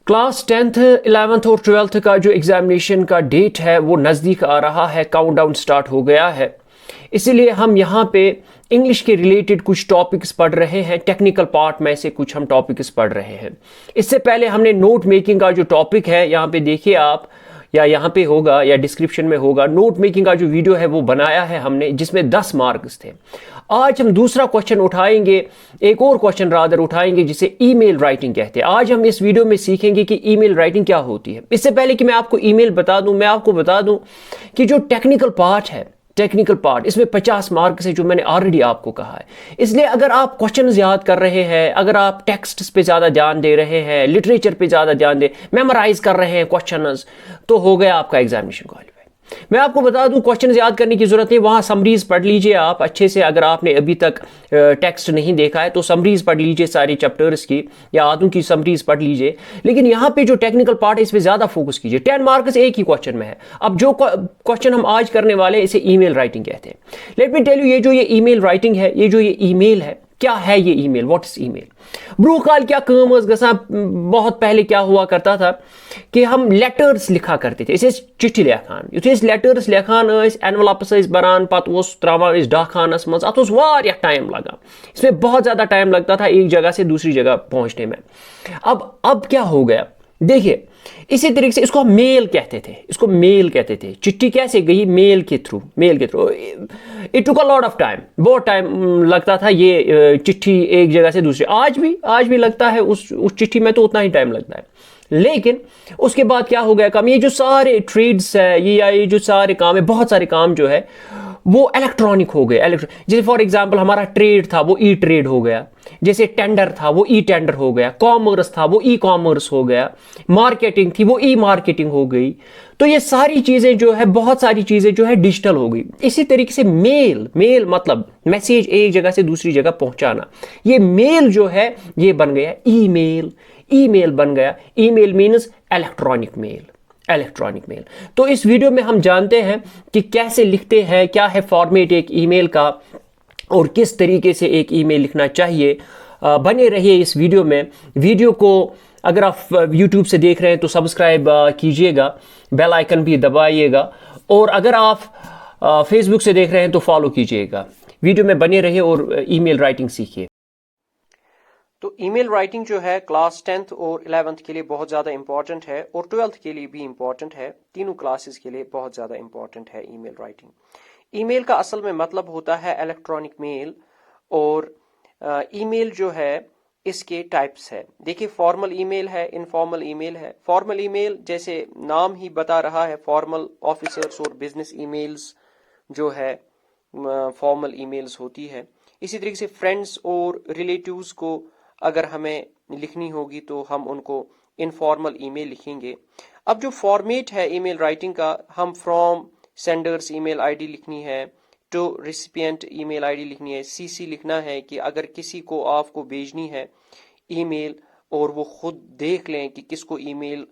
Class 10th 11th और 12th का जो एग्जामिनेशन का डेट है वो नज़दीक आ रहा है, काउंटडाउन स्टार्ट हो गया है। इसीलिए हम यहाँ पे इंग्लिश के रिलेटेड कुछ टॉपिक्स पढ़ रहे हैं, टेक्निकल पार्ट में से कुछ हम टॉपिक्स पढ़ रहे हैं। इससे पहले हमने नोट मेकिंग का जो टॉपिक है यहाँ पे देखिए आप, या यहाँ पे होगा या डिस्क्रिप्शन में होगा, नोट मेकिंग का जो वीडियो है वो बनाया है हमने, जिसमें 10 मार्क्स थे। आज हम दूसरा क्वेश्चन उठाएंगे, एक और क्वेश्चन रादर उठाएंगे जिसे ईमेल राइटिंग कहते हैं। आज हम इस वीडियो में सीखेंगे कि ईमेल राइटिंग क्या होती है। इससे पहले कि मैं आपको ईमेल बता दूं, मैं आपको बता दूं कि जो टेक्निकल पार्ट है, टेक्निकल पार्ट, इसमें 50 मार्क्स है, जो मैंने ऑलरेडी आपको कहा है। इसलिए अगर आप क्वेश्चन याद कर रहे हैं, अगर आप टेक्स्ट पे ज़्यादा ध्यान दे रहे हैं, लिटरेचर पे ज़्यादा ध्यान दे, मेमोराइज कर रहे हैं क्वेश्चन, तो हो गया आपका एग्जामिनेशन क्वालिफाई। मैं आपको बता दूं, क्वेश्चन याद करने की जरूरत नहीं, वहाँ समरीज पढ़ लीजिए आप अच्छे से। अगर आपने अभी तक टेक्स्ट नहीं देखा है तो समरीज पढ़ लीजिए सारी चैप्टर्स की, या आधों की समरीज पढ़ लीजिए। लेकिन यहाँ पे जो टेक्निकल पार्ट है इस पर ज़्यादा फोकस कीजिए। 10 मार्क्स एक ही क्वेश्चन में है। अब जो क्वेश्चन हम आज करने वाले हैं इसे ईमेल राइटिंग कहते हैं। लेट मी टेल यू, ये जो ये ईमेल राइटिंग है, ये जो ये ईमेल है, क्या है ये ईमेल, व्हाट इज ईमेल? ब्रू काल क्या काम गसा, बहुत पहले क्या हुआ करता था कि हम लेटर्स लिखा करते थे, इसे चिट्ठी लिखान, युथे लेटर्स लिखान, एनवलप्स बरान, पत त्रावान डाखानस मज, अत वारिया टाइम लगा। इसमें बहुत ज़्यादा टाइम लगता था एक जगह से दूसरी जगह पहुंचने में। अब क्या हो गया, देखिए इसी तरीके से इसको मेल कहते थे, इसको मेल कहते थे। चिट्ठी कैसे गई? मेल के थ्रू, मेल के through. It took a lot of time, बहुत टाइम लगता था ये चिट्ठी एक जगह से दूसरे। आज भी लगता है, उस चिट्ठी में तो उतना ही टाइम लगता है। लेकिन उसके बाद क्या हो गया काम, ये जो सारे ट्रेड्स है, ये जो सारे काम है, बहुत सारे काम जो है वो इलेक्ट्रॉनिक हो गए। जैसे फॉर एग्जांपल हमारा ट्रेड था वो ई ट्रेड हो गया, जैसे टेंडर था वो ई टेंडर हो गया, कॉमर्स था वो ई कॉमर्स हो गया, मार्केटिंग थी वो ई मार्केटिंग हो गई। तो ये सारी चीजें जो है, बहुत सारी चीजें जो है डिजिटल हो गई। इसी तरीके से मेल मतलब मैसेज एक जगह से दूसरी जगह पहुंचाना, ये मेल जो है ये बन गया ईमेल बन गया। Email means electronic mail, electronic mail. तो इस वीडियो में हम जानते हैं कि कैसे लिखते हैं, क्या है फॉर्मेट एक ईमेल का, और किस तरीके से एक ईमेल लिखना चाहिए। बने रहिए इस वीडियो में। वीडियो को अगर आप YouTube से देख रहे हैं तो सब्सक्राइब कीजिएगा, बेल आइकन भी दबाइएगा, और अगर आप फेसबुक से देख रहे हैं तो फॉलो कीजिएगा। वीडियो में बने रहिए और ईमेल राइटिंग सीखिए। तो ईमेल राइटिंग जो है क्लास 10th और 11th के लिए बहुत ज़्यादा इंपॉर्टेंट है, और 12th के लिए भी इंपॉर्टेंट है। तीनों क्लासेस के लिए बहुत ज़्यादा इंपॉर्टेंट है ईमेल राइटिंग। ईमेल का असल में मतलब होता है इलेक्ट्रॉनिक मेल, और ईमेल जो है इसके टाइप्स है। देखिए, फॉर्मल ईमेल है, इनफॉर्मल ईमेल है। फॉर्मल ईमेल जैसे नाम ही बता रहा है, फॉर्मल ऑफिसर्स और बिजनेस ईमेल्स जो है फॉर्मल ईमेल्स होती है। इसी तरीके से फ्रेंड्स और रिलेटिव्स को अगर हमें लिखनी होगी तो हम उनको इनफॉर्मल ईमेल लिखेंगे। अब जो फॉर्मेट है ईमेल राइटिंग का, हम फ्रॉम सेंडर्स ईमेल आईडी लिखनी है, टू रिसिपिएंट ईमेल आईडी लिखनी है, सीसी लिखना है कि अगर किसी को आपको भेजनी है ईमेल और वो खुद देख लें कि किसको ईमेल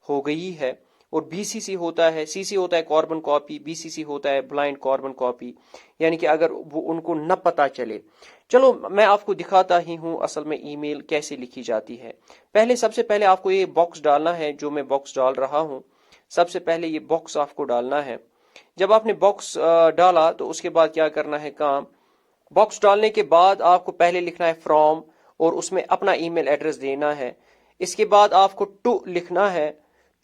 हो गई है। और बीसीसी होता है, सीसी होता है कार्बन कॉपी, बीसीसी होता है ब्लाइंड कार्बन कॉपी, यानी कि अगर वो उनको न पता चले। चलो मैं आपको दिखाता ही हूँ असल में ईमेल कैसे लिखी जाती है। सबसे पहले आपको ये बॉक्स डालना है, जो मैं बॉक्स डाल रहा हूँ। सबसे पहले ये बॉक्स आपको डालना है। जब आपने बॉक्स डाला तो उसके बाद क्या करना है काम, बॉक्स डालने के बाद आपको पहले लिखना है फ्रॉम, और उसमें अपना ईमेल एड्रेस देना है। इसके बाद आपको टू लिखना है,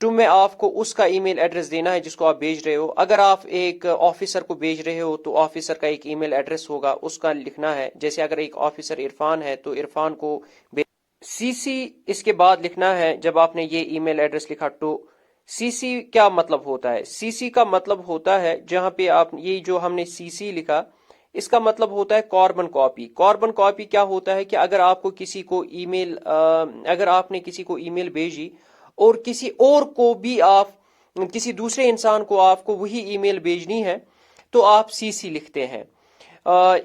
टू में आपको उसका ईमेल एड्रेस देना है जिसको आप भेज रहे हो। अगर आप एक ऑफिसर को भेज रहे हो तो ऑफिसर का एक ईमेल एड्रेस होगा, उसका लिखना है। जैसे अगर एक ऑफिसर इरफान है तो इरफान को सीसी इसके बाद लिखना है। जब आपने ये ईमेल एड्रेस लिखा टू, सीसी क्या मतलब होता है? सीसी का मतलब होता है, जहां पे आप ये जो हमने सीसी लिखा, इसका मतलब होता है कार्बन कॉपी। कार्बन कॉपी क्या होता है कि अगर आपको किसी को ईमेल अगर आपने किसी को ईमेल भेजी और किसी और को भी आप, किसी दूसरे इंसान को आपको वही ईमेल भेजनी है तो आप सीसी लिखते हैं।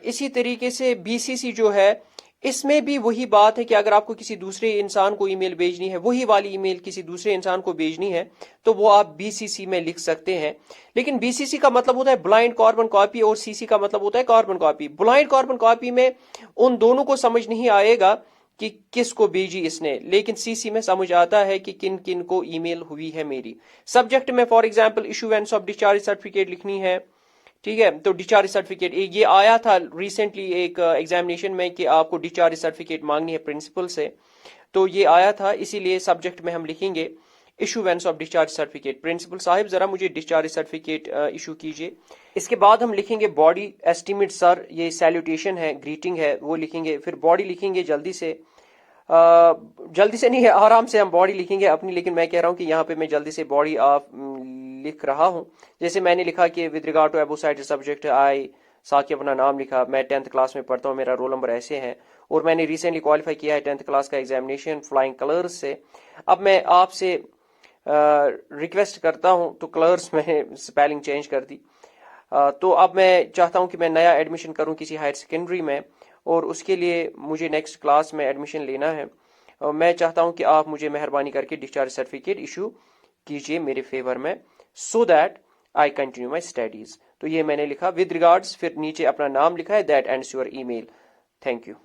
इसी तरीके से बीसीसी जो है, इसमें भी वही बात है कि अगर आपको किसी दूसरे इंसान को ईमेल भेजनी है, वही वाली ईमेल किसी दूसरे इंसान को भेजनी है, तो वो आप बीसीसी में लिख सकते हैं। लेकिन बीसीसी का मतलब होता है ब्लाइंड कार्बन कॉपी और सीसी का मतलब होता है carbon copy. Blind carbon copy में उन दोनों को समझ नहीं आएगा کہ کس کو بھیجی اس نے، لیکن سی سی میں سمجھ آتا ہے کہ کن کن کو ای میل ہوئی ہے میری. سبجیکٹ میں for example issuance of discharge certificate لکھنی ہے، ٹھیک ہے. تو ڈسچارج سرٹیفکیٹ یہ آیا تھا ریسنٹلی ایک ایگزامینیشن میں کہ آپ کو ڈسچارج سرٹیفکیٹ مانگنی ہے پرنسپل سے، تو یہ آیا تھا، اسی لیے سبجیکٹ میں ہم لکھیں گے ایشوینس آف ڈسچارج سرٹیفکیٹ. پرنسپل صاحب ذرا مجھے ڈسچارج سرٹیفکیٹ ایشو کیجیے. اس کے بعد ہم لکھیں گے باڈی ایسٹیمیٹ سر، یہ سیلوٹیشن ہے، گریٹنگ ہے، وہ لکھیں گے. پھر باڈی لکھیں گے جلدی سے، جلدی سے نہیں ہے، آرام سے ہم باڈی لکھیں گے اپنی، لیکن میں کہہ رہا ہوں کہ یہاں پہ میں جلدی سے باڈی آپ لکھ رہا ہوں. جیسے میں نے لکھا کہ with regard to above cited subject آئی ساتھ اپنا نام لکھا، میں 10th کلاس میں پڑھتا ہوں، میرا رول نمبر ایسے ہیں، اور میں نے ریسنٹلی کوالیفائی کیا ہے 10th کلاس کا ایگزامینیشن فلائنگ کلرز سے. اب میں آپ سے ریکویسٹ کرتا ہوں، تو کلرز میں سپیلنگ چینج کر دی، تو اب میں چاہتا ہوں کہ میں نیا ایڈمیشن کروں کسی ہائر سیکنڈری میں، اور اس کے لیے مجھے نیکسٹ کلاس میں ایڈمیشن لینا ہے. میں چاہتا ہوں کہ آپ مجھے مہربانی کر کے ڈسچارج سرٹیفکیٹ ایشو کیجئے میرے فیور میں، so that I continue my studies. تو یہ میں نے لکھا ود ریگارڈس، پھر نیچے اپنا نام لکھا ہے، that ends your email. Thank you.